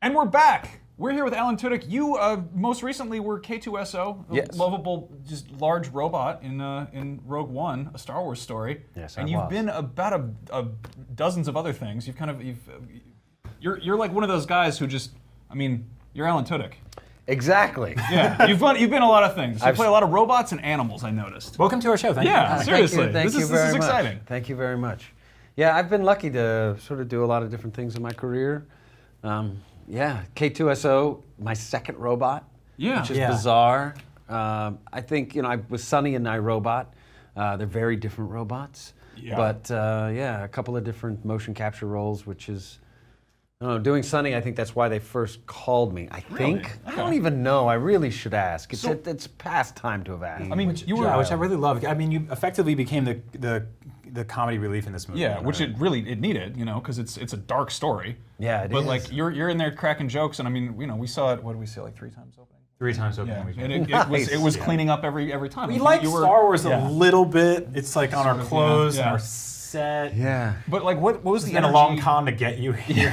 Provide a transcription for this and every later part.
And we're back. We're here with Alan Tudyk. You most recently were K2SO, a lovable, just large robot in Rogue One, a Star Wars story. Yes, and you've been about a dozens of other things. You're like one of those guys who just, I mean, you're Alan Tudyk. Exactly. Yeah, you've been a lot of things. You play a lot of robots and animals, I noticed. Welcome to our show. Thank you. Yeah, seriously. Thank you very this is much. exciting. Thank you very much. Yeah, I've been lucky to sort of do a lot of different things in my career. Yeah, K2SO, my second robot, which is bizarre. I think, I was Sonny and iRobot. They're very different robots. Yeah. But a couple of different motion capture roles, which is, I don't know, doing Sonny, I think that's why they first called me. I think. Okay. I don't even know. I really should ask. It's past time to have asked. I mean, which I really loved. I mean, you effectively became the comedy relief in this movie. Yeah, which it needed, because it's a dark story. Yeah, it is. But like you're in there cracking jokes, and I mean, we saw it. What did we say, like 3 times opening? 3 times opening. Yeah, and it was cleaning up every time. We like Star Wars a little bit. It's like on our clothes and our set. Yeah. But like, what was the energy? It's been a long con to get you here.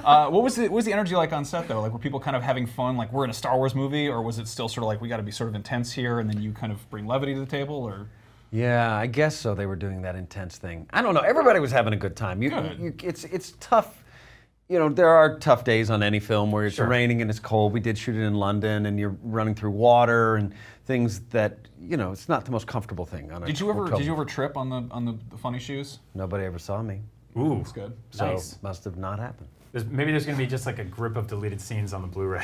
What was the energy like on set though? Like, were people kind of having fun? Like, we're in a Star Wars movie, or was it still sort of like we got to be sort of intense here, and then you kind of bring levity to the table, or? Yeah, I guess so. They were doing that intense thing. I don't know. Everybody was having a good time. It's tough. There are tough days on any film where it's raining and it's cold. We did shoot it in London, and you're running through water and things that it's not the most comfortable thing. Did you ever trip on the funny shoes? Nobody ever saw me. Ooh, that's good. So must have not happened. Maybe there's going to be just like a grip of deleted scenes on the Blu-ray.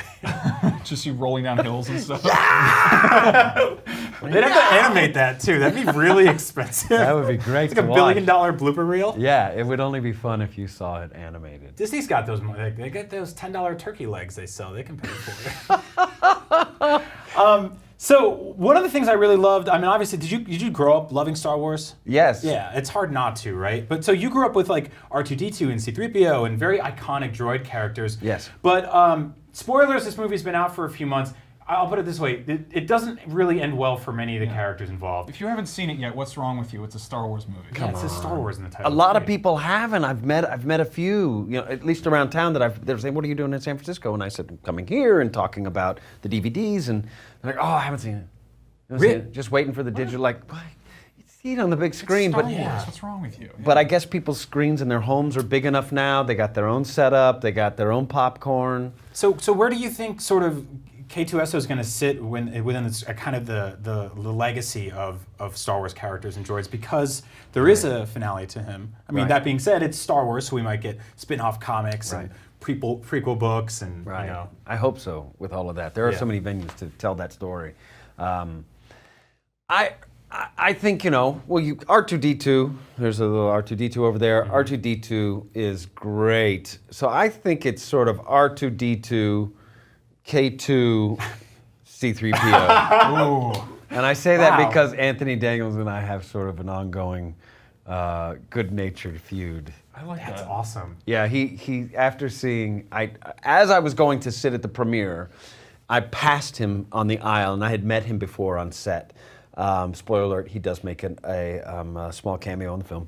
Just you rolling down hills and stuff. They'd have to animate that too. That'd be really expensive. That would be great. It's like $1 billion blooper reel. Yeah, it would only be fun if you saw it animated. Disney's got those. They got those $10 turkey legs they sell. They can pay for it. So one of the things I really loved, I mean, obviously, did you grow up loving Star Wars? Yes. Yeah, it's hard not to, right? But so you grew up with like R2-D2 and C-3PO and very iconic droid characters. Yes. But spoilers, this movie's been out for a few months. I'll put it this way, it doesn't really end well for many of the characters involved. If you haven't seen it yet, what's wrong with you? It's a Star Wars movie. Yeah, it says Star Wars in the title. A lot of people haven't. I've met a few, at least around town they're saying, "What are you doing in San Francisco?" And I said, "I'm coming here and talking about the DVDs." And they're like, "Oh, I haven't seen it. Really? Just waiting for the digital." Like, you see it on the big screen, Star but Wars. What's wrong with you? But I guess people's screens in their homes are big enough now. They got their own setup. They got their own popcorn. So where do you think sort of K2SO is going to sit within this, kind of the legacy of Star Wars characters and droids, because there is a finale to him. I mean, that being said, it's Star Wars, so we might get spin-off comics and prequel books and I hope so. With all of that, there are so many venues to tell that story. I think R2-D2. There's a little R2-D2 over there. Mm-hmm. R2-D2 is great. So I think it's sort of R2-D2. K2 C-3PO. And I say that because Anthony Daniels and I have sort of an ongoing good-natured feud. I like that. That's awesome. Yeah, he after seeing, as I was going to sit at the premiere, I passed him on the aisle, and I had met him before on set. Spoiler alert, he does make a small cameo in the film.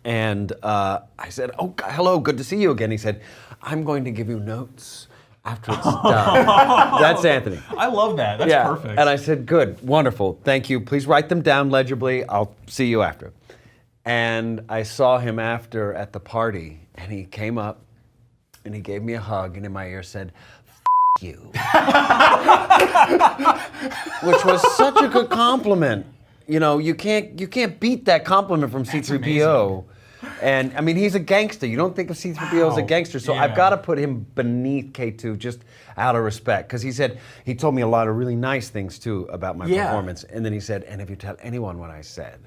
And I said, "Oh, hello, good to see you again." He said, "I'm going to give you notes after it's done." That's Anthony. I love that. That's perfect. And I said, "Good, wonderful, thank you. Please write them down legibly. I'll see you after." And I saw him after at the party, and he came up, and he gave me a hug, and in my ear said, "F you," which was such a good compliment. You can't beat that compliment from C-3PO. And I mean, he's a gangster. You don't think of C-3PO as a gangster, so I've got to put him beneath K2 just out of respect, because he told me a lot of really nice things too about my performance, and then he said, "And if you tell anyone what I said,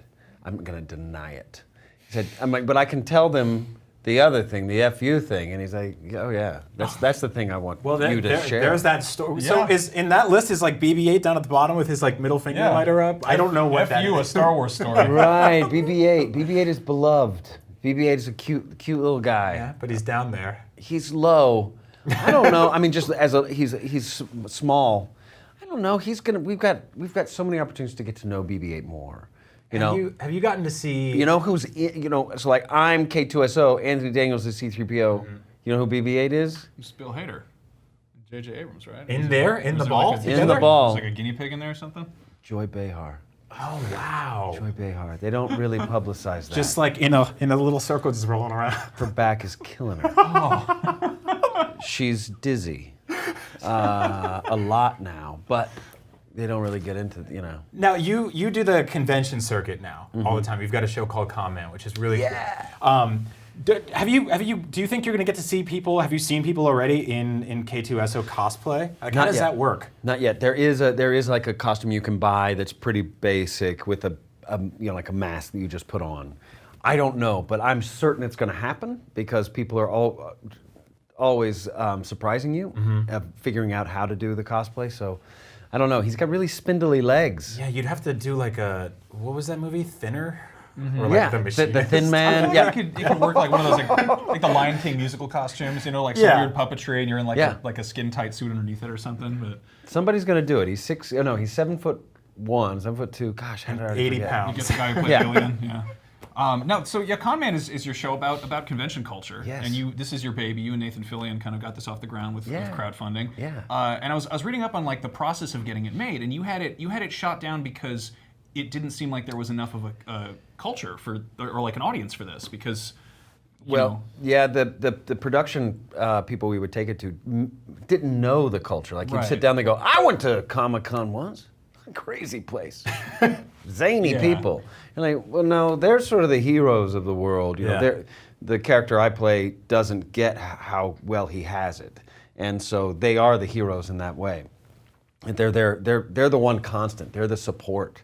I'm going to deny it." He said, "I'm like, but I can tell them the other thing, the FU thing," and he's like, "Oh yeah, that's the thing I want you to share." There's that story. Yeah. So is in that list is like BB-8 down at the bottom with his like middle finger lighter up. I don't know what that is. FU, a Star Wars story. Right, BB-8. BB-8 is beloved. BB-8 is a cute little guy. Yeah, but he's down there. He's low. I don't know. I mean, just he's small. I don't know. We've got so many opportunities to get to know BB-8 more. Have you gotten to see? So like I'm K2SO, Anthony Daniels is C-3PO. Mm-hmm. You know who BB-8 is? It's Bill Hader. J.J. Abrams, right? In there? In the ball? In the ball. There's like a guinea pig in there or something? Joy Behar. Oh, wow. Joy Behar. They don't really publicize that. Just like in a little circle just rolling around. her back is killing her. She's dizzy a lot now, but they don't really get into, you know. Now, you do the convention circuit now all the time. You've got a show called Comment, which is really cool. Do you think you're going to get to see people? Have you seen people already in K2SO cosplay? Like, how does that work? Not yet. There is like a costume you can buy that's pretty basic with a like a mask that you just put on. I don't know, but I'm certain it's going to happen because people are always surprising you, figuring out how to do the cosplay. So I don't know. He's got really spindly legs. Yeah, you'd have to do like what was that movie? Thinner? Or Yeah, like the Thin Man. Yeah, you could work like one of those like the Lion King musical costumes, you know, like some weird puppetry, and you're in like a skin tight suit underneath it or something. But somebody's gonna do it. He's 7'1", 7'2". Gosh, how did I already 80 forget? pounds. you get the guy who played Alien. Yeah. No, so yeah, Con Man is your show about convention culture, Yes. and this is your baby. You and Nathan Fillion kind of got this off the ground with crowdfunding. Yeah. And I was reading up on like the process of getting it made, and you had it shot down because it didn't seem like there was enough of a culture or like an audience for this because. The production people we would take it to didn't know the culture. Like you'd sit down, they go, "I went to Comic-Con once, crazy place, zany people." And like, well, no, they're sort of the heroes of the world. You know, the character I play doesn't get how well he has it, and so they are the heroes in that way. And they're the one constant. They're the support,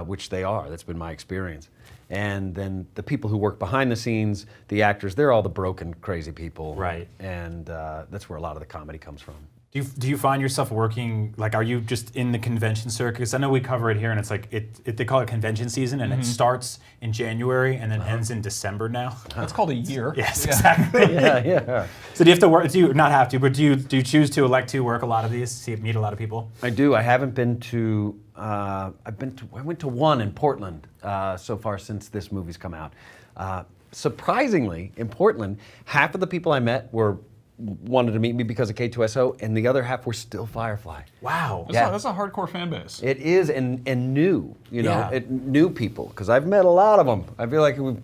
which they are. That's been my experience. And then the people who work behind the scenes, the actors, they're all the broken, crazy people. Right. And that's where a lot of the comedy comes from. Do you find yourself working, like, are you just in the convention circuit? Because I know we cover it here, and it's like, they call it convention season, and it starts in January and then ends in December now. That's called a year. Yes, exactly. Yeah. So do you have to work, do you not have to, but do you choose to elect to work a lot of these, meet a lot of people? I do. I haven't been to, I went to one in Portland so far since this movie's come out. Surprisingly, in Portland, half of the people I met wanted to meet me because of K2SO, and the other half were still Firefly. Wow. That's a hardcore fan base. It is, and new, you know, new people, because I've met a lot of them. I feel like we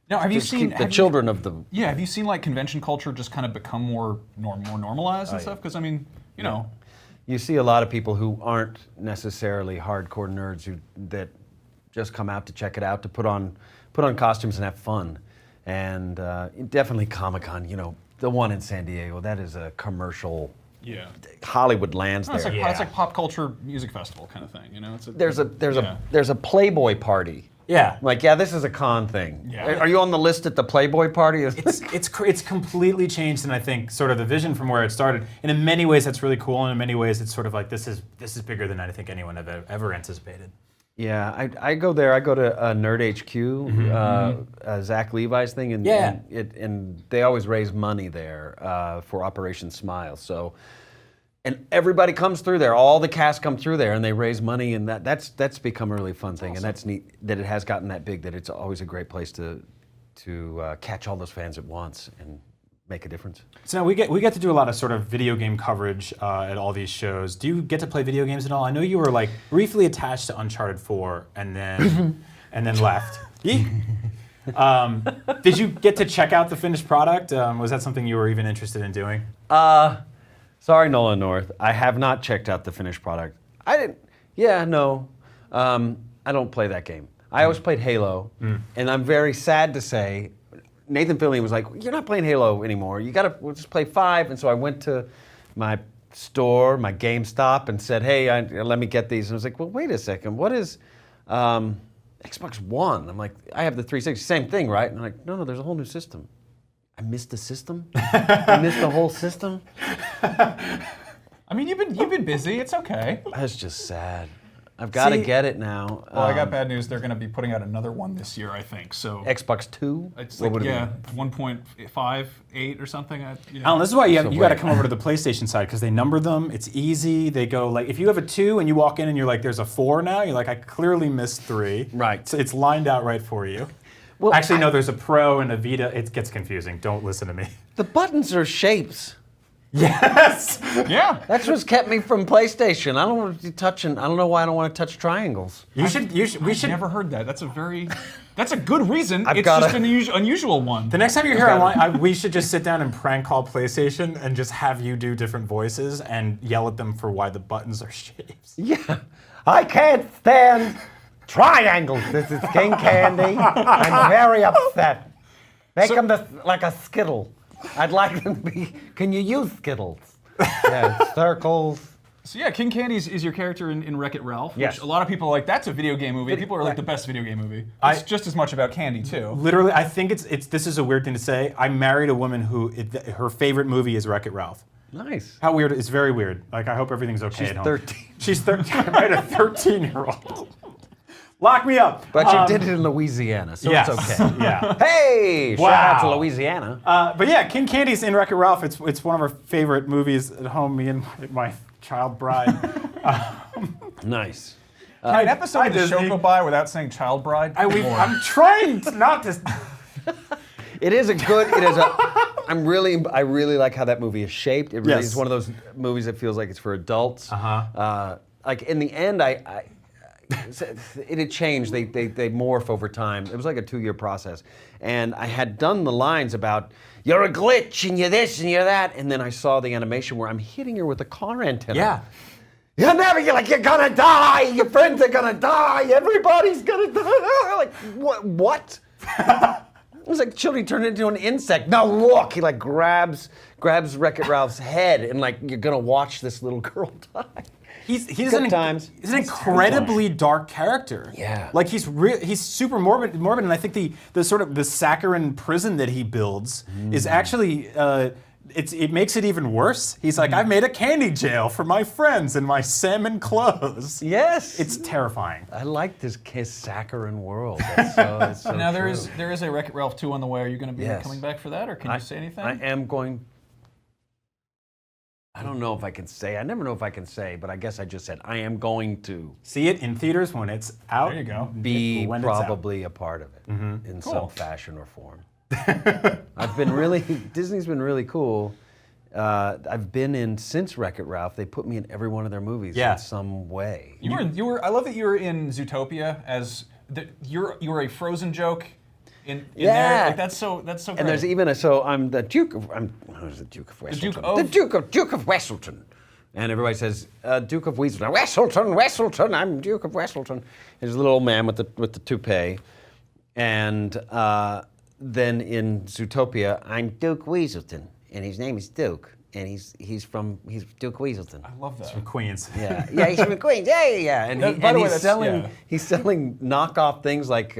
Now, have you just seen keep the children of the... Yeah, have you seen like convention culture just kind of become more normalized and stuff? Because I mean, you know, You see a lot of people who aren't necessarily hardcore nerds that just come out to check it out, to put on costumes and have fun. And definitely Comic-Con, you know, the one in San Diego, that is a commercial. yeah. Hollywood lands It's there. like, it's like pop culture music festival kind of thing, you know. There's a Playboy party. Yeah. Like, yeah, this is a con thing. Yeah. Are you on the list at the Playboy party? It's completely changed, and I think sort of the vision from where it started. And in many ways, that's really cool. And in many ways, it's sort of like this is bigger than I think anyone ever anticipated. Yeah, I go there. I go to Nerd HQ, Zach Levi's thing, and and they always raise money there for Operation Smile. So, and everybody comes through there. All the cast come through there, and they raise money, and that's become a really fun thing. And that's neat that it has gotten that big. That it's always a great place to catch all those fans at once and make a difference. So now we get to do a lot of sort of video game coverage at all these shows. Do you get to play video games at all? I know you were like briefly attached to Uncharted 4 and then left. Did you get to check out the finished product? Was that something you were even interested in doing? Sorry, Nolan North. I have not checked out the finished product. I didn't. Yeah, no. I don't play that game. I always played Halo, and I'm very sad to say, Nathan Fillion was like, "You're not playing Halo anymore. We'll just play 5." And so I went to my store, my GameStop, and said, "Hey, let me get these." And I was like, "Well, wait a second. What is Xbox One?" I'm like, "I have the 360. Same thing, right?" And I'm like, "No, there's a whole new system." I missed the system. I missed the whole system. I mean, you've been busy. It's okay. That's just sad. I've got to get it now. Well, I got bad news. They're going to be putting out another one this year, I think. So Xbox 2? it's like 1.58 or something. Alan, this is why you got to come over to the PlayStation side because they number them. It's easy. They go like if you have a 2 and you walk in and you're like, "There's a 4 now." You're like, "I clearly missed 3." Right. So it's lined out right for you. Well, Actually, no, there's a Pro and a Vita. It gets confusing. Don't listen to me. The buttons are shapes. Yes! Yeah. That's what's kept me from PlayStation. I don't want to be touching. I don't know why I don't want to touch triangles. We should. I've never heard that. That's a good reason. It's gotta- just an unusual one. The next time you're here, we should just sit down and prank call PlayStation and just have you do different voices and yell at them for why the buttons are shapes. Yeah. I can't stand triangles. This is King Candy. I'm very upset. Make them like a Skittle. I'd like them to be. Can you use Skittles? Yeah, circles. So yeah, King Candy is your character in Wreck-It Ralph, which Yes. a lot of people are like, that's a video game movie. People are like, the best video game movie. It's just as much about candy, too. Literally, I think it's. This is a weird thing to say. I married a woman who her favorite movie is Wreck-It Ralph. Nice. How weird! It's very weird. Like I hope everything's okay She's at home. 13. She's 13. Right, a 13-year-old. Lock me up. But you did it in Louisiana, so Yes. it's okay. Yeah. Hey, shout out to Wow. Louisiana. But yeah, King Candy's in Wreck-It Ralph. It's one of our favorite movies at home. Me and my child bride. Nice. Can an episode of the show Disney. go by without saying Child Bride? I'm trying not to. It is a good. It is a. I really like how that movie is shaped. It really Yes. is one of those movies that feels like it's for adults. Like in the end, it had changed. They morph over time. It was like a 2-year process, and I had done the lines about you're a glitch and you're this and you're that, and then I saw the animation where I'm hitting her with a car antenna. Yeah. You're gonna die. Your friends are gonna die. Everybody's gonna die. Like what? It was like children turned into an insect. Now look, he like grabs Wreck-It Ralph's head and like you're gonna watch this little girl die. He's Good times. He's an incredibly dark character. Yeah. Like he's super morbid, and I think the sort of the saccharine prison that he builds is actually it makes it even worse. He's like, I've made a candy jail for my friends in my salmon clothes. Yes. It's terrifying. I like this saccharine world. That's so Now true. there is a Wreck-It Ralph 2 on the way. Are you going to be Yes. coming back for that, or can you say anything? I am going. I don't know if I can say. I never know if I can say, but I guess I just said I am going to See it in theaters when it's out. There you go. be When it's out. probably a part of it in Cool. some fashion or form. Disney's been really cool. I've been in since Wreck-It Ralph. They put me in every one of their movies Yeah. in some way. You were. I love that you were in Zootopia as you were a Frozen joke in Yeah. there. Like that's so great. And there's even I'm the Duke of who's the Duke of Weselton? Duke of- The Duke of Weselton. And everybody says Duke of Weselton. Weselton. I'm Duke of Weselton. There's a little old man with the toupee, and then in Zootopia, I'm Duke Weselton, and his name is Duke, and he's Duke Weselton. I love that. From Queens. Yeah, he's from Queens. Yeah. And, By the way, he's selling knockoff things like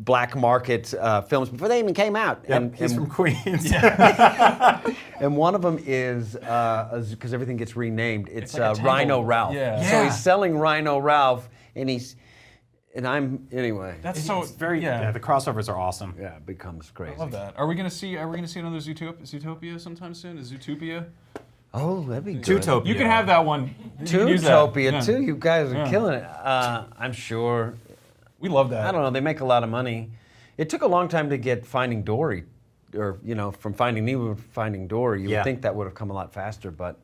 black market films before they even came out. Yep, he's from Queens. And one of them is because everything gets renamed. It's like a tangle. Rhino Ralph. Yeah. So he's selling Rhino Ralph, and I'm anyway. That's so It's very yeah. the crossovers are awesome. Yeah, it becomes crazy. I love that. Are we gonna see another Zootopia sometime soon? Is Zootopia? Oh, that'd be good. Zootopia. You can have that one. You can use that. Zootopia Yeah. too. You guys are killing it. I'm sure. We love that. I don't know. They make a lot of money. It took a long time to get Finding Dory, or from Finding Nemo to Finding Dory. You would think that would have come a lot faster, but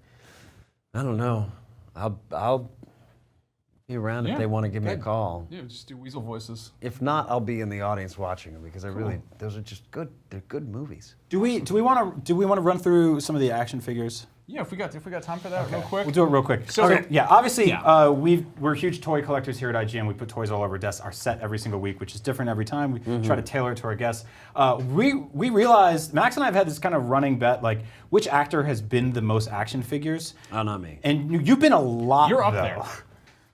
I don't know. I'll be around if they want to give me a call. Yeah, just do weasel voices. If not, I'll be in the audience watching them because those are just good. They're good movies. Do we want to run through some of the action figures? Yeah, if we got time for that, real quick. We'll do it real quick. So- Okay, yeah, obviously, we're huge toy collectors here at IGN. We put toys all over our desks, our set every single week, which is different every time. We try to tailor it to our guests. We realized, Max and I have had this kind of running bet, like, which actor has been the most action figures? Oh, not me. And you've been a lot, You're up though. there.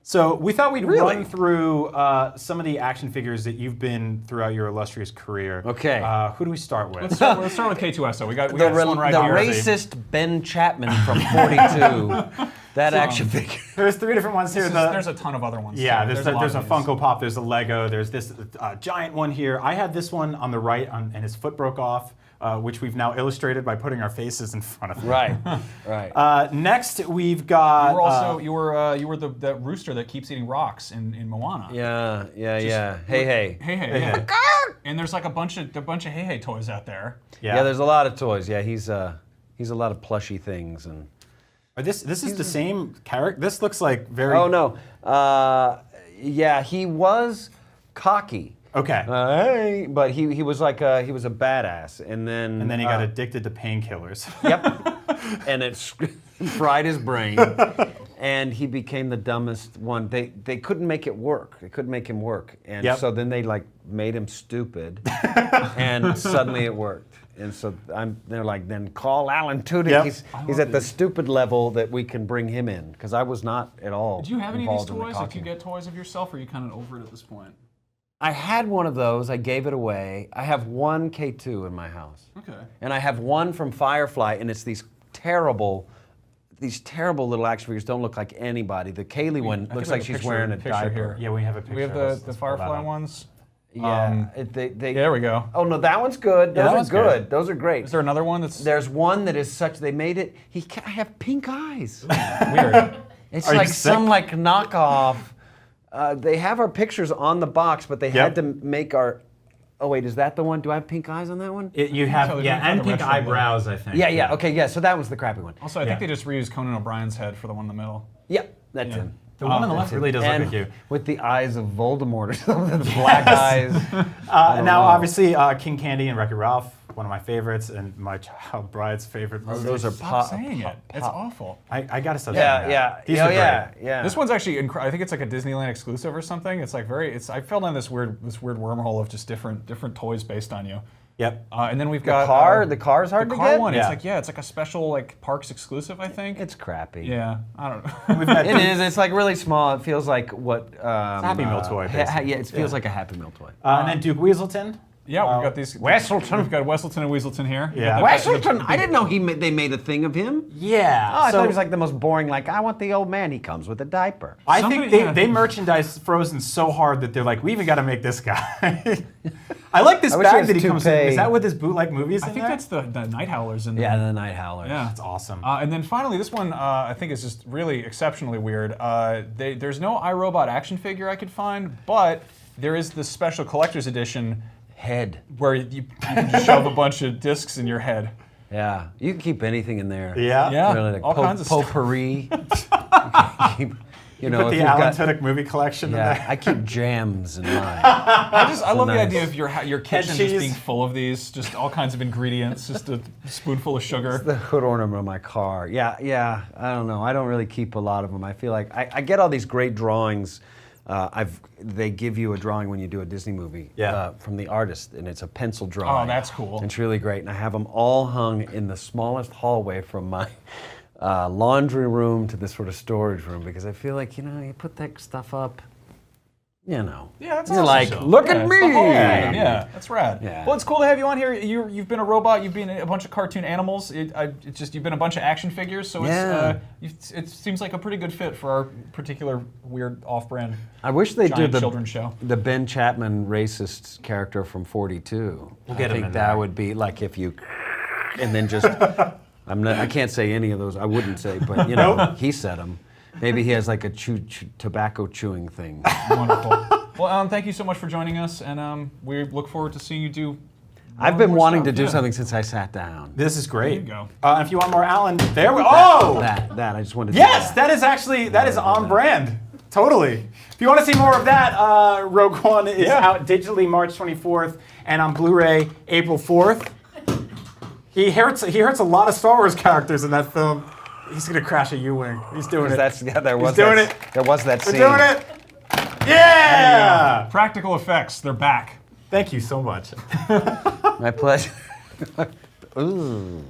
So we thought we'd Really? run through some of the action figures that you've been throughout your illustrious career. Okay. Who do we start with? Let's start with K2SO. We got The this one right here. racist Ben Chapman from 42. That action figure. There's 3 different ones here. There's a ton of other ones. Yeah, too. there's lot a of these. Funko Pop, there's a Lego, there's this giant one here. I had this one on the right, and his foot broke off. which we've now illustrated by putting our faces in front of them. Right. Next, we've got. You were that rooster that keeps eating rocks in Moana. Yeah. Hey. Yeah. And there's like a bunch of hey toys out there. Yeah, there's a lot of toys. Yeah, he's a lot of plushy things and. This is the same character. This looks like very. Oh no. Yeah, he was cocky. Okay. Hey, but he was like he was a badass, and then he got addicted to painkillers. Yep. And it fried his brain, and he became the dumbest one. They couldn't make it work. They couldn't make him work, and so then they like made him stupid, and suddenly it worked. And so they're like, then call Alan Tudyk. Yep. He's at the stupid level that we can bring him in, because I was not at all. Do you have any of these involved in the toys? Like, do cocking. you get toys of yourself, or are you kind of over it at this point? I had one of those. I gave it away. I have one K2 in my house. Okay. And I have one from Firefly, and it's these terrible little action figures. Don't look like anybody. The Kaylee one looks like she's wearing a diaper. Here. Yeah, we have a picture. We have the Firefly ones. Yeah. There we go. Oh no, that one's good. Yeah, that Those one's are good. good. Those are great. Is there another one that's There's one that is such. They made it. He can't have pink eyes. weird? It's Are you like sick? some like knockoff. They have our pictures on the box, but they had to make our. Oh wait, is that the one? Do I have pink eyes on that one? You have So and the pink retro eyebrows, I think. Yeah. Okay, yeah. So that was the crappy one. Also, I think they just reused Conan O'Brien's head for the one in the middle. Yeah, that's him. The one on the left really does look And like you. with the eyes of Voldemort or something, the black eyes. Now, know. obviously, King Candy and Wreck-It Ralph, one of my favorites, and my child bride's favorite. Those are Stop saying it. It's awful. I gotta stop saying that. Yeah. These are great. Yeah. This one's actually I think it's like a Disneyland exclusive or something. It's like I fell down this weird wormhole of just different toys based on you. Yep. And then we've the got car. The car's hard the to car get. one. Yeah. It's like a special like Parks exclusive, I think. It's crappy. Yeah, I don't know. We've got It is. It's like really small. It feels like what. Happy Meal toy, basically. Yeah, it feels like a Happy Meal toy. and then Duke Weselton. Yeah, we've got these. Weselton. We've got Weselton and Weselton here. Yeah. Weselton. I didn't know they made a thing of him. Yeah. Oh, I thought he was like the most boring. Like I want the old man. He comes with a diaper. I Somebody- think yeah. they merchandise Frozen so hard that they're like, we even got to make this guy. I like this I wish he bag has that he comes in. toupee. Is that with his bootleg movies I in think there? that's the Night Howlers in there. Yeah, the Night Howlers. Yeah. That's awesome. And then finally, this one I think is just really exceptionally weird. There's no iRobot action figure I could find, but there is this special collector's edition Head. where you can shove a bunch of discs in your head. Yeah. You can keep anything in there. Yeah. Yeah, Really, like all kinds of stuff. potpourri. You know, Put if the you've Alan got- Tudyk movie collection in Yeah, there. I keep jams in mine. I love the nice. idea of your kitchen just cheese. being full of these, just all kinds of ingredients, just a spoonful of sugar. The hood ornament of my car. Yeah. I don't know. I don't really keep a lot of them. I feel like I get all these great drawings. They give you a drawing when you do a Disney movie from the artist, and it's a pencil drawing. Oh, that's cool. It's really great, and I have them all hung in the smallest hallway from my laundry room to this sort of storage room, because I feel like, you put that stuff up, Yeah, that's you're awesome. like, look Yeah, at it's me. the whole thing. Yeah, that's rad. Yeah. Well, it's cool to have you on here. You've been a robot. You've been a bunch of cartoon animals. It's just you've been a bunch of action figures. So it seems like a pretty good fit for our particular weird off-brand. I wish they giant did the children's show. The Ben Chapman racist character from 42. We'll get I him think in that there. would be like if you, and then just, I can't say any of those. I wouldn't say, but he said them. Maybe he has like a tobacco chewing thing. Wonderful. Well, Alan, thank you so much for joining us, and we look forward to seeing you do. I've been more wanting stuff. to do Yeah. something since I sat down. This is great. There you If you want more Alan, there we Oh! That I just wanted to Yes, do that is actually, that is on brand. Totally. If you want to see more of that, Rogue One is out digitally March 24th and on Blu-ray April 4th. He hurts a lot of Star Wars characters in that film. He's going to crash a U-Wing. He's doing it. There was doing that, it. There was that We're scene. doing it. Yeah! Practical effects, they're back. Thank you so much. My pleasure. Ooh.